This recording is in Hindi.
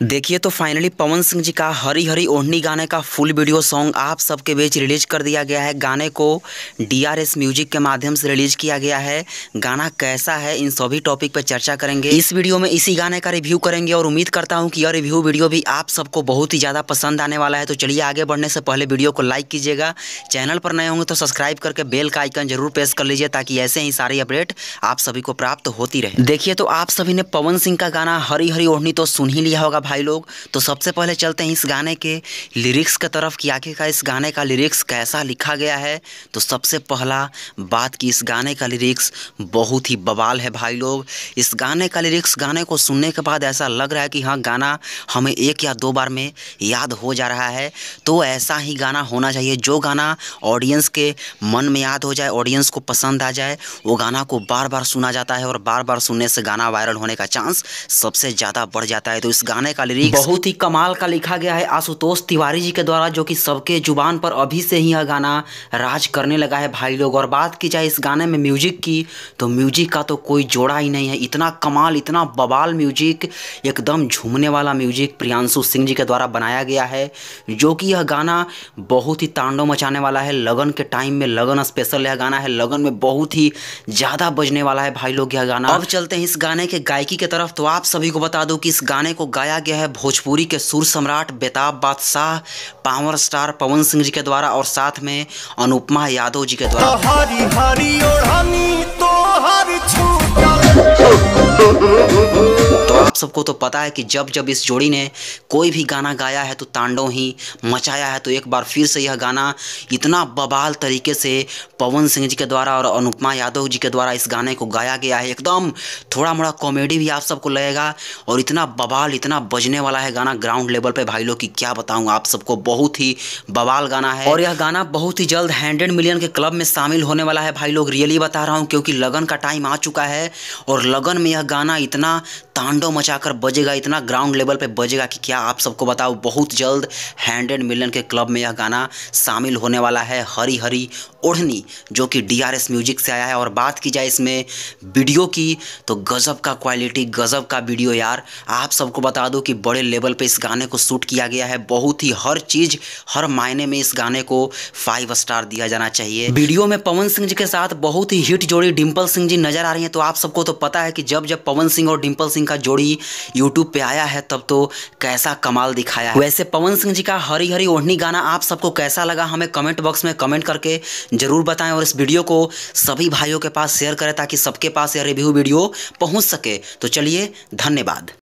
देखिए तो फाइनली पवन सिंह जी का हरी हरी ओढ़नी गाने का फुल वीडियो सॉन्ग आप सबके बीच रिलीज कर दिया गया है। गाने को DRS म्यूजिक के माध्यम से रिलीज किया गया है। गाना कैसा है, इन सभी टॉपिक पर चर्चा करेंगे इस वीडियो में। इसी गाने का रिव्यू करेंगे और उम्मीद करता हूं कि यह रिव्यू वीडियो भी आप सबको बहुत ही ज़्यादा पसंद आने वाला है। तो चलिए आगे बढ़ने से पहले वीडियो को लाइक कीजिएगा, चैनल पर नए होंगे तो सब्सक्राइब करके बेल का आइकन जरूर प्रेस कर लीजिए ताकि ऐसे ही सारी अपडेट आप सभी को प्राप्त होती रहे। देखिए तो आप सभी ने पवन सिंह का गाना हरी हरी ओढ़नी तो सुन ही लिया होगा भाई लोग। तो सबसे पहले चलते हैं इस गाने के लिरिक्स की तरफ कि आखिरकार इस गाने का लिरिक्स कैसा लिखा गया है। तो सबसे पहला बात कि इस गाने का लिरिक्स बहुत ही बवाल है भाई लोग। इस गाने का लिरिक्स गाने को सुनने के बाद ऐसा लग रहा है कि हाँ गाना हमें एक या दो बार में याद हो जा रहा है। तो ऐसा ही गाना होना चाहिए, जो गाना ऑडियंस के मन में याद हो जाए, ऑडियंस को पसंद आ जाए, वो गाना को बार बार सुना जाता है और बार बार सुनने से गाना वायरल होने का चांस सबसे ज़्यादा बढ़ जाता है। तो इस गाने का लिरिक्स बहुत ही कमाल का लिखा गया है आशुतोष तिवारी जी के द्वारा, जो कि सबके जुबान पर अभी से ही यह गाना राज करने लगा है भाई लोग। और बात की जाए इस गाने में म्यूजिक की, तो म्यूजिक का तो कोई जोड़ा ही नहीं है। इतना कमाल, इतना बवाल म्यूजिक, एकदम झूमने वाला म्यूजिक प्रियांशु सिंह जी के द्वारा बनाया गया है, जो कि यह गाना बहुत ही तांडव मचाने वाला है। लगन के टाइम में, लगन स्पेशल यह गाना है, लगन में बहुत ही ज़्यादा बजने वाला है भाई लोग यह गाना। अब चलते हैं इस गाने के गायकी की तरफ। तो आप सभी को बता दूं कि इस गाने को गाया गया है भोजपुरी के सुर सम्राट बेताब बादशाह पावर स्टार पवन सिंह जी के द्वारा और साथ में अनुपमा यादव जी के द्वारा। हरी हरी ओढ़नी तो हरी तो आप सबको तो पता है कि जब जब इस जोड़ी ने कोई भी गाना गाया है तो तांडव ही मचाया है। तो एक बार फिर से यह गाना इतना बवाल तरीके से पवन सिंह जी के द्वारा और अनुपमा यादव जी के द्वारा इस गाने को गाया गया है। एकदम थोड़ा मोड़ा कॉमेडी भी आप सबको लगेगा और इतना बवाल, इतना बजने वाला है गाना ग्राउंड लेवल पे भाई लोग की क्या बताऊँ आप सबको। बहुत ही बवाल गाना है और यह गाना बहुत ही जल्द 100 मिलियन के क्लब में शामिल होने वाला है भाई लोग। रियली बता रहा हूँ, क्योंकि लगन का टाइम आ चुका है और लगन में यह गाना इतना तांडव मचाकर बजेगा, इतना ग्राउंड लेवल पे बजेगा कि क्या आप सबको बताओ। बहुत जल्द 100 मिलियन के क्लब में यह गाना शामिल होने वाला है, हरी हरी ओढ़नी, जो कि DRS म्यूजिक से आया है। और बात की जाए इसमें वीडियो की, तो गजब का क्वालिटी, गजब का वीडियो यार। आप सबको बता दूं कि बड़े लेवल पे इस गाने को शूट किया गया है। बहुत ही हर चीज़, हर मायने में इस गाने को 5 स्टार दिया जाना चाहिए। वीडियो में पवन सिंह जी के साथ बहुत ही हिट जोड़ी डिम्पल सिंह जी नजर आ रही हैं। तो आप सबको तो पता है कि जब जब पवन सिंह और डिम्पल सिंह का जोड़ी यूट्यूब पे आया है तब तो कैसा कमाल दिखाया है। वैसे पवन सिंह जी का हरी हरी ओढ़नी गाना आप सबको कैसा लगा हमें कमेंट बॉक्स में कमेंट करके जरूर बताएं और इस वीडियो को सभी भाइयों के पास शेयर करें ताकि सबके पास यह रिव्यू वीडियो पहुंच सके। तो चलिए, धन्यवाद।